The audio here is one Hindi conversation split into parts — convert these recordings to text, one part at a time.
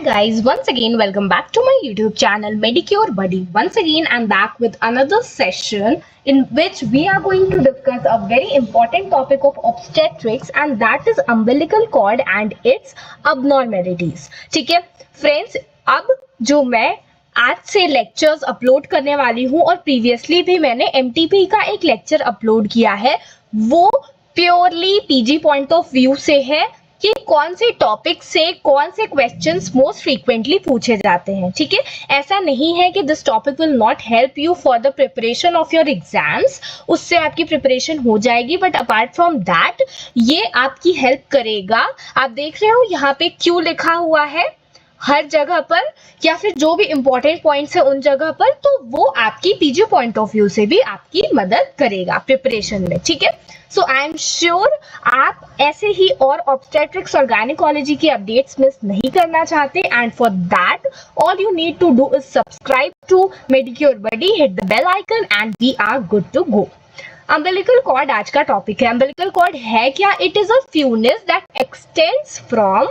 guys, once again welcome back to my YouTube channel Medicure Buddy. Once again I'm back with another session in which we are going to discuss a very important topic of obstetrics, and that is umbilical cord and its abnormalities. ठीक है फ्रेंड्स, अब जो मैं आज से लेक्चर्स अपलोड करने वाली हूँ और प्रीवियसली भी मैंने एमटीपी का एक लेक्चर अपलोड किया है, वो purely PG point of view से है कि कौन से टॉपिक से कौन से क्वेश्चंस मोस्ट फ्रीक्वेंटली पूछे जाते हैं। ठीक है, ऐसा नहीं है कि this topic will not help you for the preparation of your exams, उससे आपकी प्रिपरेशन हो जाएगी, बट अपार्ट फ्रॉम दैट ये आपकी हेल्प करेगा। आप देख रहे हो यहाँ पे क्यू लिखा हुआ है हर जगह पर, या फिर जो भी इंपॉर्टेंट पॉइंट्स है उन जगह पर, तो वो आपकी पीजी पॉइंट ऑफ व्यू से भी आपकी मदद करेगा प्रिपरेशन में। ठीक है, सो आई एम श्योर आप ऐसे ही और ऑब्स्टेट्रिक्स और गायनेकोलॉजी की अपडेट्स मिस नहीं करना चाहते, and for that all you need to do is subscribe to Medicure Buddy, hit the bell icon and we are good to go. Umbilical cord आज का टॉपिक है। अम्बिलिकल कॉर्ड है क्या? It is a funis that extends from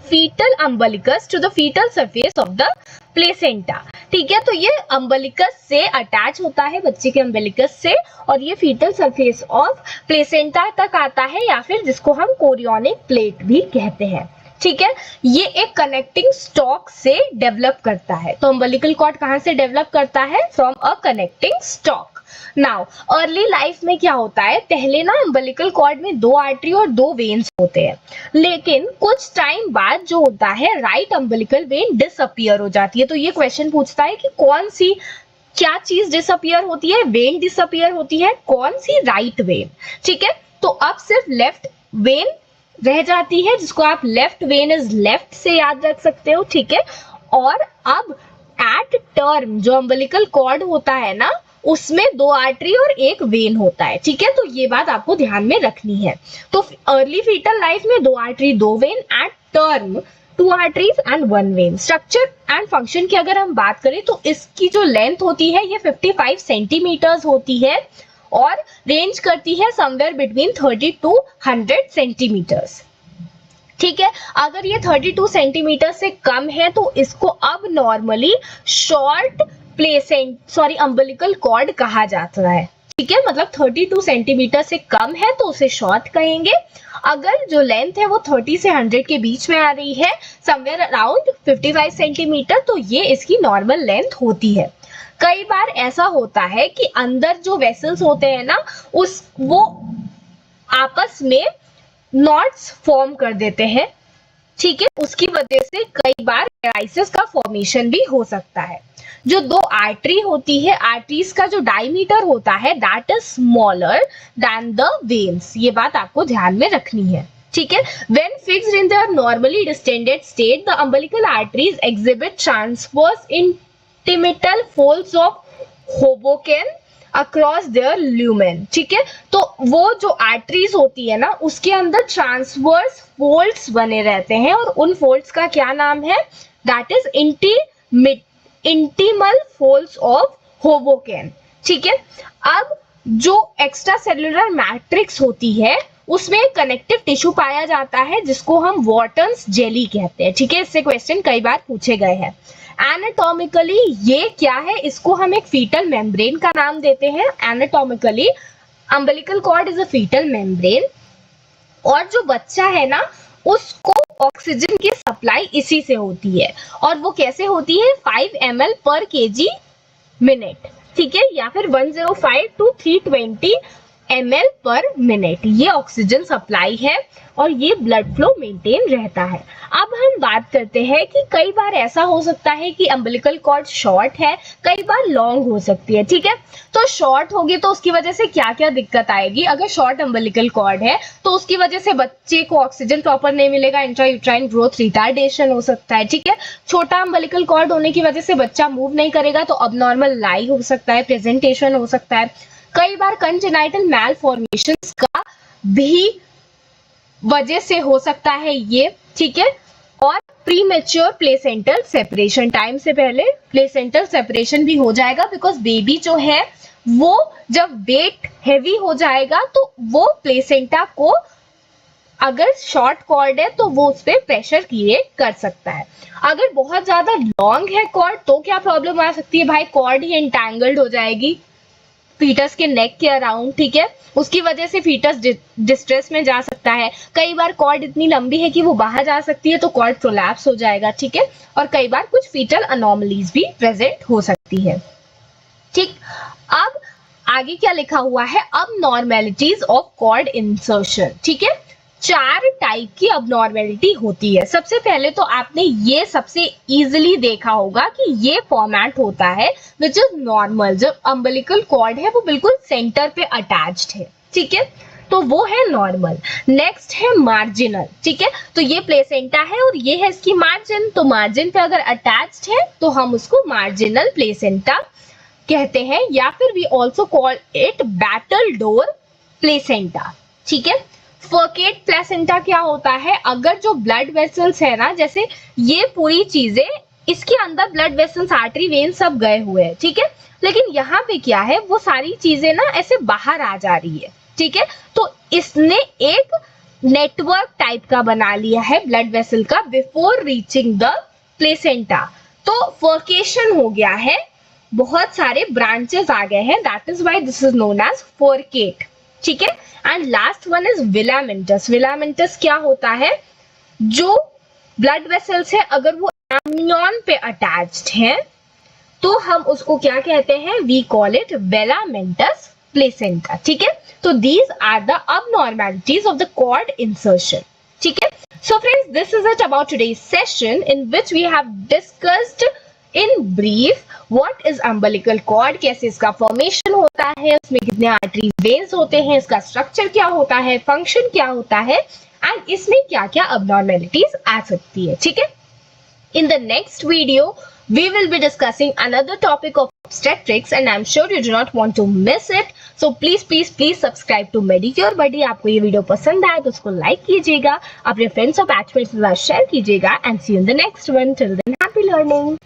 fetal umbilicus to the fetal surface of the placenta। ठीक है, तो ये अम्बिलिकस से अटैच होता है बच्चे के अम्बिलिकस से, और ये फीटल सरफेस ऑफ प्लेसेंटा तक आता है, या फिर जिसको हम कोरियोनिक प्लेट भी कहते हैं। ठीक है, ये एक कनेक्टिंग स्टॉक से डेवलप करता है। तो अम्बिलिकल कॉर्ड कहां से डेवलप करता है? From a connecting stock. Now early life में क्या होता है, पहले ना अम्बिलिकल कॉर्ड में 2 आर्टरी और 2 वेन्स होते हैं, लेकिन कुछ टाइम बाद जो होता है राइट अम्बिलिकल वेन डिसअपियर हो जाती है। तो ये क्वेश्चन पूछता है कि कौन सी क्या चीज डिसअपियर होती है? वेन डिसअपियर होती है। कौन सी? Right when. ठीक है, तो अब सिर्फ लेफ्ट वेन रह जाती है, जिसको आप लेफ्ट वेन इज लेफ्ट से याद रख सकते हो। ठीक है, और अब एट टर्म जो अम्बिलिकल कॉर्ड होता है ना, उसमें 2 आर्टरी और 1 वेन होता है। ठीक है, तो ये बात आपको ध्यान में रखनी है। तो अर्ली फीटल लाइफ में 2 artery 2 vein, at term 2 arteries and 1 vein. Structure and function की अगर हम बात करें तो इसकी जो लेंथ होती है ये 55 सेंटीमीटर्स होती है और रेंज करती है समवेयर बिटवीन 30 to 100 सेंटीमीटर्स। ठीक है, अगर ये 32 सेंटीमीटर से कम है तो इसको अब नॉर्मली शॉर्ट अम्बिलिकल कॉर्ड कहा जाता है। ठीक है, मतलब 32 सेंटीमीटर से कम है तो उसे शॉर्ट कहेंगे। अगर जो लेंथ है वो 30 से 100 के बीच में आ रही है, समवेयर अराउंड 55 सेंटीमीटर, तो ये इसकी नॉर्मल लेंथ होती है। कई बार ऐसा होता है कि अंदर जो वेसल्स होते हैं ना, वो आपस में नॉट्स फॉर्म कर देते हैं। ठीक है, उसकी वजह से कई बार क्राइसिस का फॉर्मेशन भी हो सकता है। जो 2 आर्टरी होती है, आर्टरीज का जो डायमीटर होता है that is smaller than the veins. ये बात आपको ध्यान में रखनी है। ठीक है, when fixed in their normally distended state the umbilical arteries exhibit transverse intimal folds of Hoboken across their lumen. ठीक है, तो वो जो आर्टरीज होती है ना, उसके अंदर ट्रांसवर्स फोल्ड्स बने रहते हैं, और उन फोल्ड्स का क्या नाम है? That is intimal folds of Hoboken. ठीक है, अब जो एक्स्ट्रा सेलुलर मैट्रिक्स होती है उसमें कनेक्टिव टिश्यू पाया जाता है, जिसको हम वॉटन्स जेली कहते हैं। ठीक है, इससे क्वेश्चन कई बार पूछे गए हैं। एनाटॉमिकली ये क्या है? इसको हम एक फीटल मेम्ब्रेन का नाम देते हैं। Anatomically umbilical cord is a fetal membrane, और जो बच्चा है ना उसको ऑक्सीजन की सप्लाई इसी से होती है, और वो कैसे होती है? 5 ml पर kg मिनट। ठीक है, या फिर 105 to 320 ml पर मिनट, ये ऑक्सीजन सप्लाई है और ये ब्लड फ्लो मेंटेन रहता है। अब हम बात करते हैं कि कई बार ऐसा हो सकता है कि अम्बिलिकल कॉर्ड शॉर्ट है, कई बार लॉन्ग हो सकती है। ठीक है, तो शॉर्ट होगी तो उसकी वजह से क्या क्या दिक्कत आएगी? अगर शॉर्ट अम्बिलिकल कॉर्ड है तो उसकी वजह से बच्चे को ऑक्सीजन प्रॉपर नहीं मिलेगा, इंट्रायूट्राइन ग्रोथ रिटार्डेशन हो सकता है। ठीक है, छोटा अम्बिलिकल कॉर्ड होने की वजह से बच्चा मूव नहीं करेगा तो अबनॉर्मल लाई हो सकता है, प्रेजेंटेशन हो सकता है। कई बार कंजेनाइटल मैलफॉर्मेशंस का भी वजह से हो सकता है ये। ठीक है, और प्रीमेच्योर प्लेसेंटल सेपरेशन, टाइम से पहले प्लेसेंटल सेपरेशन भी हो जाएगा, बिकॉज बेबी जो है वो जब वेट हैवी हो जाएगा तो वो प्लेसेंटा को अगर शॉर्ट कॉर्ड है तो वो उस पर प्रेशर क्रिएट कर सकता है। अगर बहुत ज्यादा लॉन्ग है कॉर्ड तो क्या प्रॉब्लम आ सकती है भाई, कॉर्ड ही एंटैंगल्ड हो जाएगी फीटस के नेक के अराउंड, ठीक है, उसकी वजह से फीटस डिस्ट्रेस में जा सकता है। कई बार कॉर्ड इतनी लंबी है कि वो बाहर जा सकती है तो कॉर्ड प्रोलैप्स हो जाएगा, ठीक है, और कई बार कुछ फीटल अनोमलीज भी प्रेजेंट हो सकती है। ठीक, अब आगे क्या लिखा हुआ है, अब नॉर्मेलिटीज ऑफ कॉर्ड इंसर्शन, ठीक है। 4 टाइप की अबनॉर्मेलिटी होती है। सबसे पहले तो आपने ये सबसे इजीली देखा होगा कि ये फॉर्मेट होता है विच इज नॉर्मल, जब अम्बिलिकल कॉर्ड है वो बिल्कुल सेंटर पे अटैच्ड है, ठीक है, तो वो है नॉर्मल। नेक्स्ट है मार्जिनल, ठीक है, तो ये प्लेसेंटा है और ये है इसकी मार्जिन, तो मार्जिन पे अगर अटैच्ड है तो हम उसको मार्जिनल प्लेसेंटा कहते हैं, या फिर we also call it battledore placenta, ठीक है। फर्केट प्लेसेंटा क्या होता है, अगर जो ब्लड वेसल्स है ना, जैसे ये पूरी चीजें इसके अंदर ब्लड वेसल्स आर्टरी वेन सब गए हुए हैं, ठीक है, लेकिन यहाँ पे क्या है, वो सारी चीजें ना ऐसे बाहर आ जा रही है, ठीक है, तो इसने एक नेटवर्क टाइप का बना लिया है ब्लड वेसल का बिफोर रीचिंग द प्लेसेंटा, तो फर्केशन हो गया है, बहुत सारे ब्रांचेस आ गए हैं, that is why this is known as furcate, ठीक है। And last one is velamentous. Velamentous क्या होता है, जो ब्लड वेसल्स है अगर वो एम्नियन पे अटैच्ड है तो हम उसको क्या कहते हैं, we call it velamentous placenta, ठीक है। तो these are the abnormalities of the cord insertion, ठीक है। So friends, this is it about today's session in which we have discussed in brief what is umbilical cord, कैसे इसका फॉर्मेशन होता है, उसमें कितने आर्टरी वेन्स होते हैं, इसका स्ट्रक्चर क्या होता है, फंक्शन क्या होता है, एंड इसमें क्या क्या abnormalities आ सकती है, ठीक है। In the next video, we will be discussing another topic of obstetrics and I'm sure you do not want to miss it. So please subscribe to Medicure Buddy. आपको ये वीडियो पसंद आए तो उसको लाइक कीजिएगा, अपने फ्रेंड्स और बैचमेट्स के साथ शेयर कीजिएगा, and see you in the next one. Till then, happy learning.